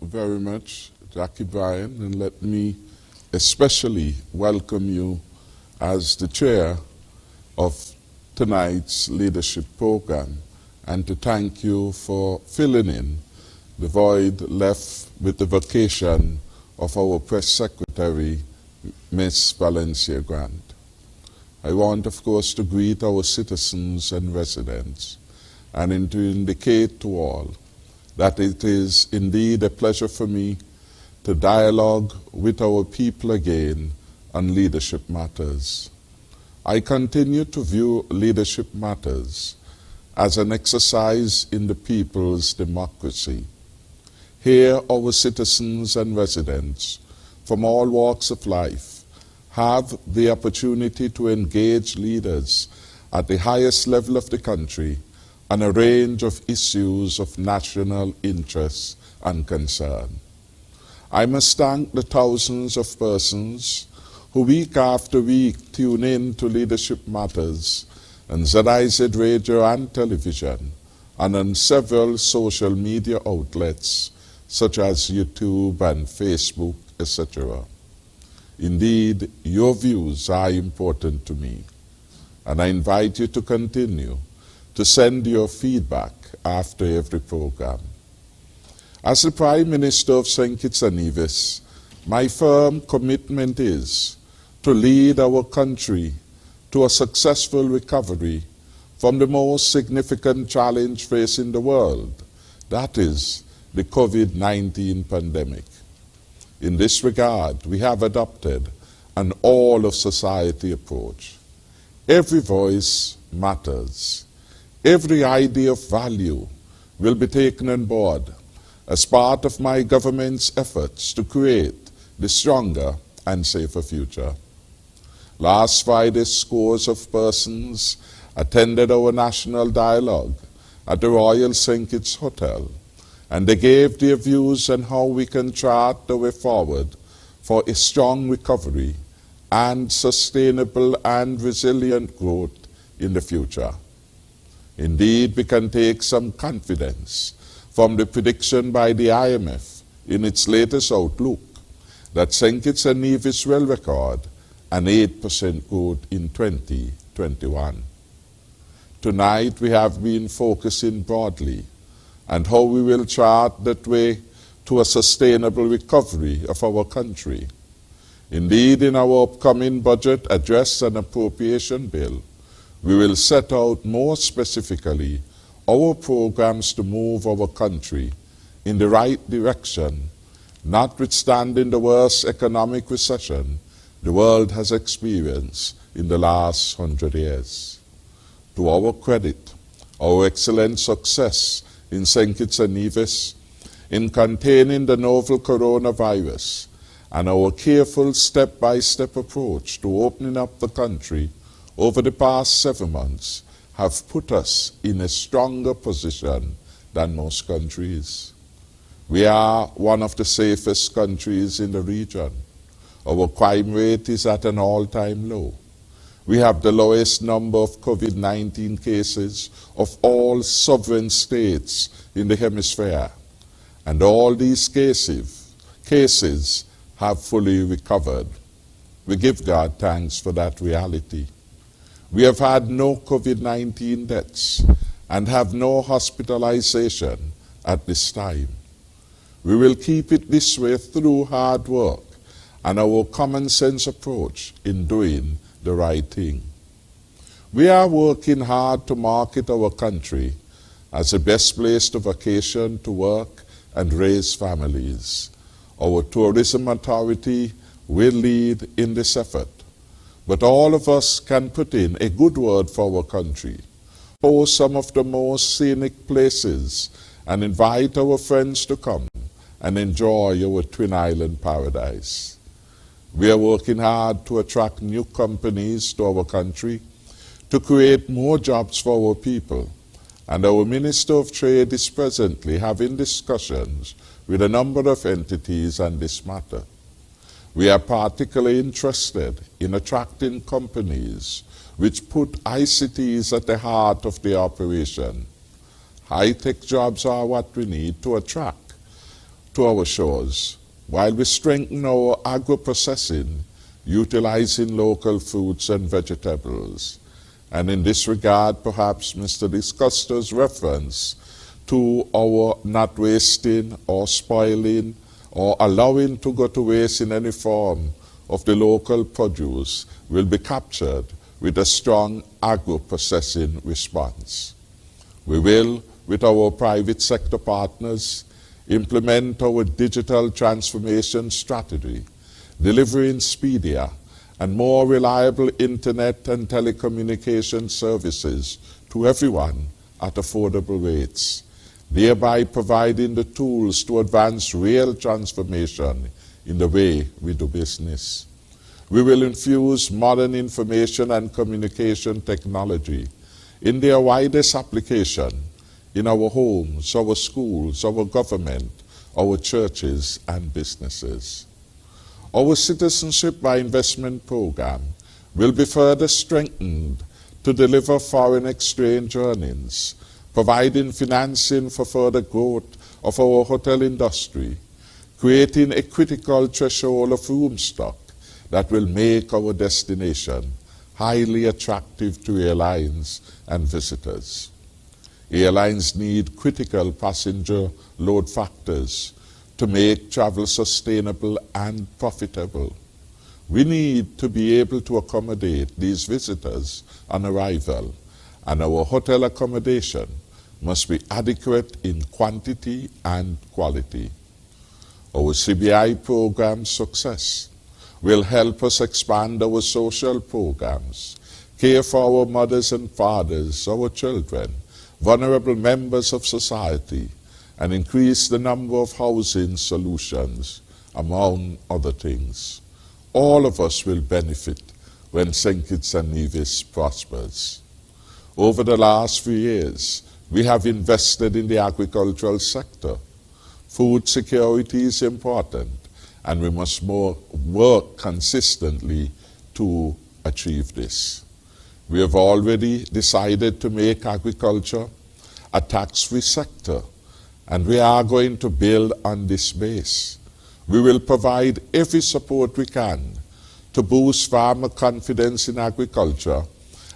very much, Jackie Bryan, and let me especially welcome you as the chair of tonight's leadership program, and to thank you for filling in the void left with the vacation of our press secretary, Miss Valencia Grant. I want, of course, to greet our citizens and residents, and to indicate to all that it is indeed a pleasure for me to dialogue with our people again on leadership matters. I continue to view leadership matters as an exercise in the people's democracy. Here, our citizens and residents from all walks of life have the opportunity to engage leaders at the highest level of the country on a range of issues of national interest and concern. I must thank the thousands of persons who week after week tune in to Leadership Matters on ZIZ Radio and television and on several social media outlets such as YouTube and Facebook, etc. Indeed, your views are important to me, and I invite you to continue to send your feedback after every program. As the Prime Minister of St Kitts and Nevis, my firm commitment is to lead our country to a successful recovery from the most significant challenge facing the world, that is, the COVID-19 pandemic. In this regard, we have adopted an all-of-society approach. Every voice matters. Every idea of value will be taken on board as part of my government's efforts to create the stronger and safer future. Last Friday, scores of persons attended our national dialogue at the Royal St Kitts Hotel, and they gave their views on how we can chart the way forward for a strong recovery and sustainable and resilient growth in the future. Indeed, we can take some confidence from the prediction by the IMF in its latest outlook that St Kitts and Nevis will record an 8% growth in 2021. Tonight, we have been focusing broadly on how we will chart that way to a sustainable recovery of our country. Indeed, in our upcoming budget address and appropriation bill, we will set out more specifically our programs to move our country in the right direction, notwithstanding the worst economic recession the world has experienced in the last 100 years. To our credit, our excellent success in St Kitts and Nevis in containing the novel coronavirus and our careful step-by-step approach to opening up the country over the past 7 months have put us in a stronger position than most countries. We are one of the safest countries in the region. Our crime rate is at an all-time low. We have the lowest number of COVID-19 cases of all sovereign states in the hemisphere, and all these cases have fully recovered. We give God thanks for that reality. We have had no COVID-19 deaths and have no hospitalization at this time. We will keep it this way through hard work and our common sense approach in doing the right thing. We are working hard to market our country as the best place to vacation, to work, and raise families. Our tourism authority will lead in this effort, but all of us can put in a good word for our country, post some of the most scenic places, and invite our friends to come and enjoy our Twin Island paradise. We are working hard to attract new companies to our country, to create more jobs for our people, and our Minister of Trade is presently having discussions with a number of entities on this matter. We are particularly interested in attracting companies which put ICTs at the heart of the operation. High-tech jobs are what we need to attract to our shores, while we strengthen our agro-processing, utilizing local fruits and vegetables. And in this regard, perhaps Mr. Discosta's reference to our not wasting or spoiling or allowing to go to waste in any form of the local produce will be captured with a strong agro-processing response. We will, with our private sector partners, implement our digital transformation strategy, delivering speedier and more reliable internet and telecommunication services to everyone at affordable rates, thereby providing the tools to advance real transformation in the way we do business. We will infuse modern information and communication technology in their widest application in our homes, our schools, our government, our churches and businesses. Our Citizenship by Investment program will be further strengthened to deliver foreign exchange earnings, providing financing for further growth of our hotel industry, creating a critical threshold of room stock that will make our destination highly attractive to airlines and visitors. Airlines need critical passenger load factors to make travel sustainable and profitable. We need to be able to accommodate these visitors on arrival, and our hotel accommodation must be adequate in quantity and quality. Our CBI program success will help us expand our social programs, care for our mothers and fathers, our children, vulnerable members of society, and increase the number of housing solutions, among other things. All of us will benefit when St Kitts and Nevis prospers. Over the last few years, we have invested in the agricultural sector. Food security is important, and we must work consistently to achieve this. We have already decided to make agriculture a tax-free sector, and we are going to build on this base. We will provide every support we can to boost farmer confidence in agriculture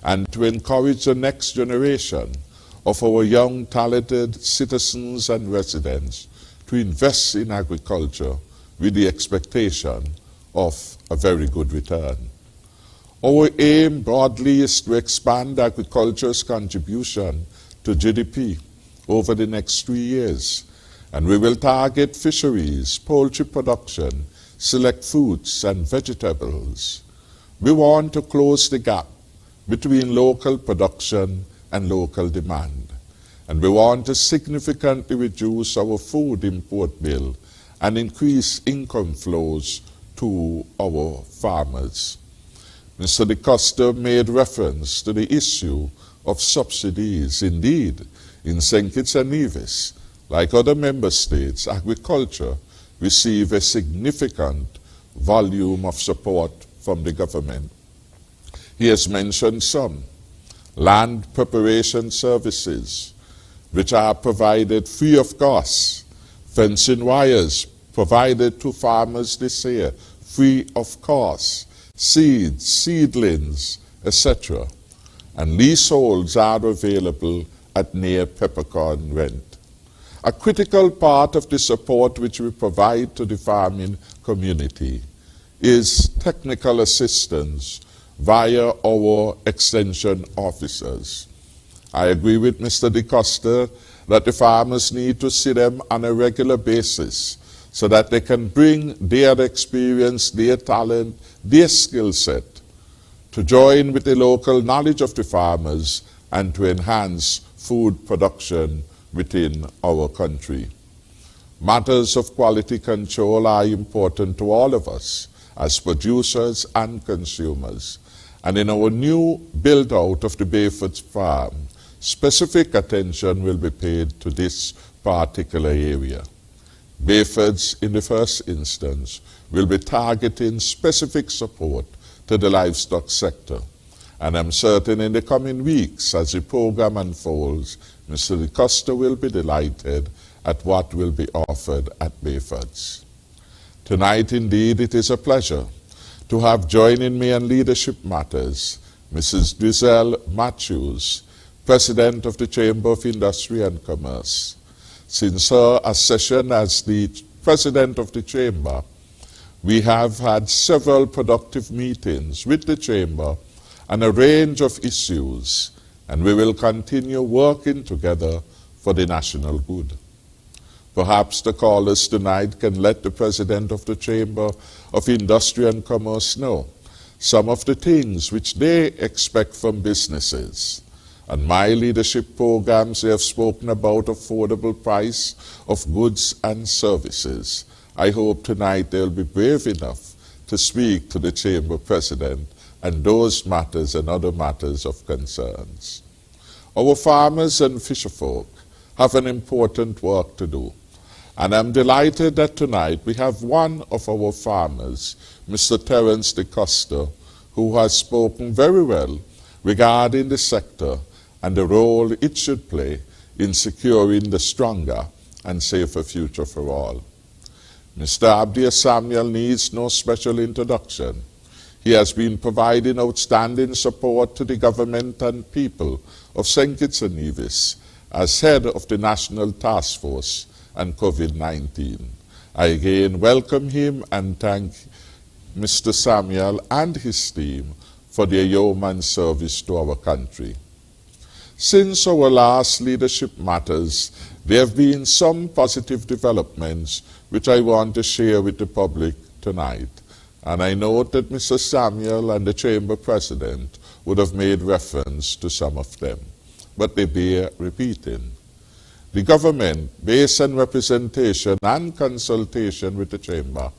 and to encourage the next generation of our young, talented citizens and residents to invest in agriculture with the expectation of a very good return. Our aim broadly is to expand agriculture's contribution to GDP over the next 3 years, and we will target fisheries, poultry production, select fruits and vegetables. We want to close the gap between local production and local demand, and we want to significantly reduce our food import bill and increase income flows to our farmers. Mr. DeCosta made reference to the issue of subsidies. Indeed, in St. Kitts and Nevis, like other member states, agriculture receives a significant volume of support from the government. He has mentioned some. Land preparation services, which are provided free of cost. Fencing wires provided to farmers this year, free of cost. Seeds, seedlings, etc. And leaseholds are available at near peppercorn rent. A critical part of the support which we provide to the farming community is technical assistance via our extension officers. I agree with Mr. DeCosta that the farmers need to see them on a regular basis so that they can bring their experience, their talent, their skill set to join with the local knowledge of the farmers and to enhance food production within our country. Matters of quality control are important to all of us as producers and consumers. And in our new build-out of the Bayford's farm, specific attention will be paid to this particular area. Bayford's, in the first instance, will be targeting specific support to the livestock sector. And I'm certain in the coming weeks, as the program unfolds, Mr. DeCosta will be delighted at what will be offered at Bayford's. Tonight, indeed, it is a pleasure to have joining me on Leadership Matters Mrs. Giselle Machus, President of the Chamber of Industry and Commerce. Since her accession as the President of the Chamber, we have had several productive meetings with the Chamber on a range of issues, and we will continue working together for the national good. Perhaps the callers tonight can let the President of the Chamber of Industry and Commerce know some of the things which they expect from businesses. On my leadership programs, they have spoken about affordable price of goods and services. I hope tonight they'll be brave enough to speak to the Chamber President and those matters and other matters of concerns. Our farmers and fisherfolk have an important work to do. And I'm delighted that tonight we have one of our farmers, Mr. Terence de Costa, who has spoken very well regarding the sector and the role it should play in securing the stronger and safer future for all. Mr. Abdia Samuel needs no special introduction. He has been providing outstanding support to the government and people of St Kitts and Nevis as head of the National Task Force on COVID-19. I again welcome him and thank Mr. Samuel and his team for their yeoman service to our country. Since our last Leadership Matters, there have been some positive developments which I want to share with the public tonight. And I note that Mr. Samuel and the Chamber President would have made reference to some of them, but they bear repeating. The government, based on representation and consultation with the Chamber,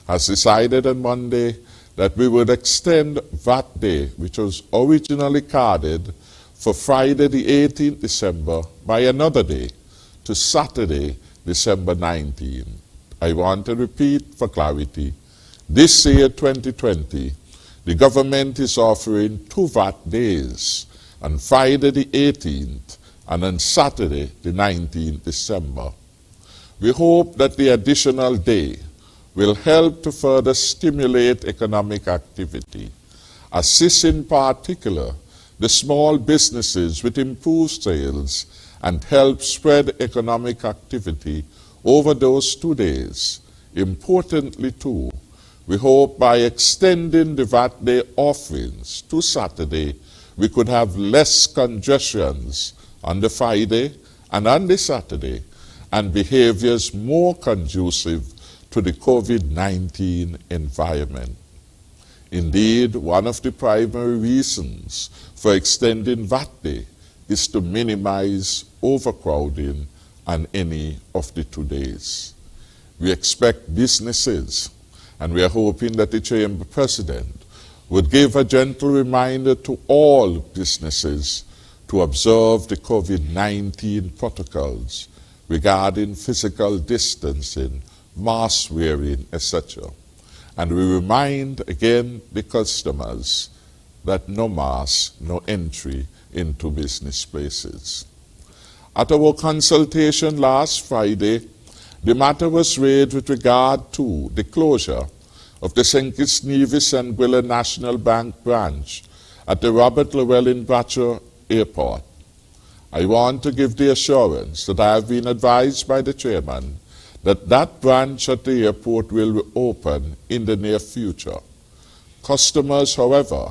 has decided on Monday that we would extend VAT Day, which was originally carded for Friday the 18th December by another day to Saturday, December 19th. I want to repeat for clarity, this year 2020, the government is offering 2 VAT days, on Friday the 18th and on Saturday the 19th December. We hope that the additional day will help to further stimulate economic activity, assist in particular the small businesses with improved sales, and help spread economic activity over those 2 days. Importantly too, we hope by extending the VAT Day offerings to Saturday, we could have less congestions on the Friday and on the Saturday, and behaviors more conducive to the COVID-19 environment. Indeed, one of the primary reasons for extending VAT Day is to minimize overcrowding on any of the 2 days. We expect businesses, and we are hoping that the Chamber President would give a gentle reminder to all businesses to observe the COVID-19 protocols regarding physical distancing, mask wearing, etc. And we remind again the customers that no mask, no entry into business places. At our consultation last Friday, the matter was raised with regard to the closure of the St Kitts and Nevis and Gwilla National Bank branch at the Robert Llewellyn Batcher Airport. I want to give the assurance that I have been advised by the chairman that that branch at the airport will open in the near future. Customers, however,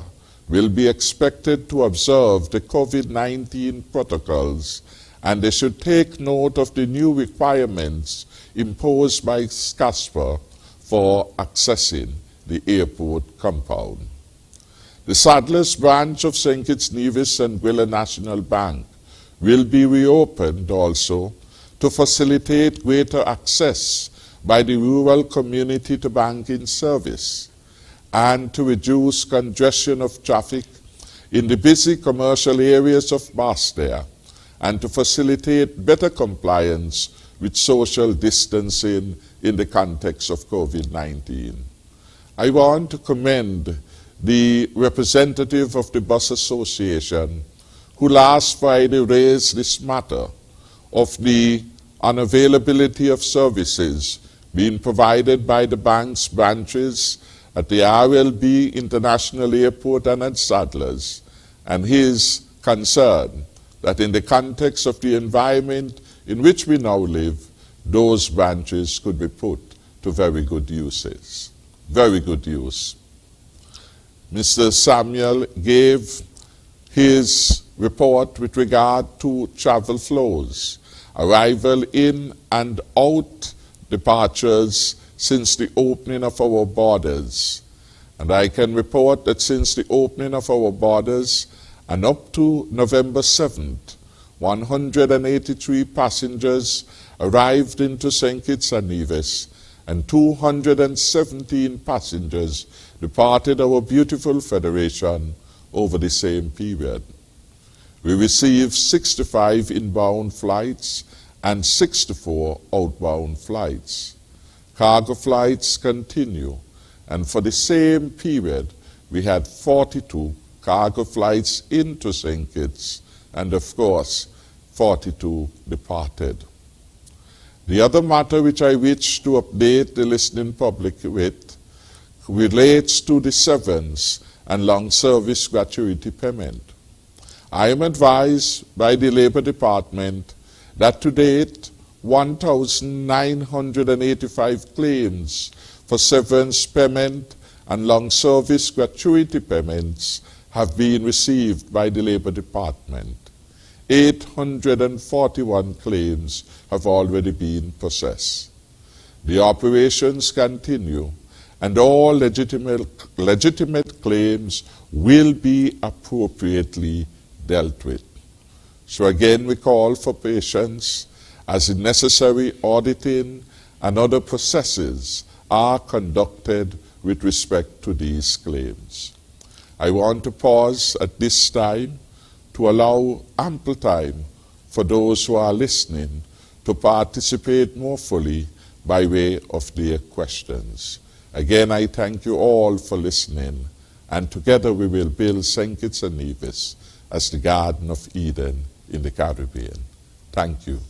will be expected to observe the COVID-19 protocols, and they should take note of the new requirements imposed by SCASPA for accessing the airport compound. The Sadler's branch of St Kitts and Nevis and Gwilla National Bank will be reopened also to facilitate greater access by the rural community to banking service and to reduce congestion of traffic in the busy commercial areas of Basseterre and to facilitate better compliance with social distancing in the context of COVID-19. I want to commend the representative of the Bus Association who last Friday raised this matter of the unavailability of services being provided by the bank's branches at the RLB International Airport and at Sadler's, and his concern that in the context of the environment in which we now live, those branches could be put to very good uses. Very good use. Mr. Samuel gave his report with regard to travel flows, arrival in and out departures since the opening of our borders. And I can report that since the opening of our borders and up to November 7th, 183 passengers arrived into St Kitts and Nevis, and 217 passengers departed our beautiful federation over the same period. We received 65 inbound flights and 64 outbound flights. Cargo flights continue, and for the same period, we had 42 cargo flights into St. Kitts, and of course, 42 departed. The other matter which I wish to update the listening public with relates to the severance and long service gratuity payment. I am advised by the Labor Department that to date, 1,985 claims for severance payment and long service gratuity payments have been received by the Labor Department. 841 claims have already been processed. The operations continue, and all legitimate claims will be appropriately dealt with. So again, we call for patience as the necessary auditing and other processes are conducted with respect to these claims. I want to pause at this time to allow ample time for those who are listening to participate more fully by way of their questions. Again, I thank you all for listening, and together we will build St. Kitts and Nevis as the Garden of Eden in the Caribbean. Thank you.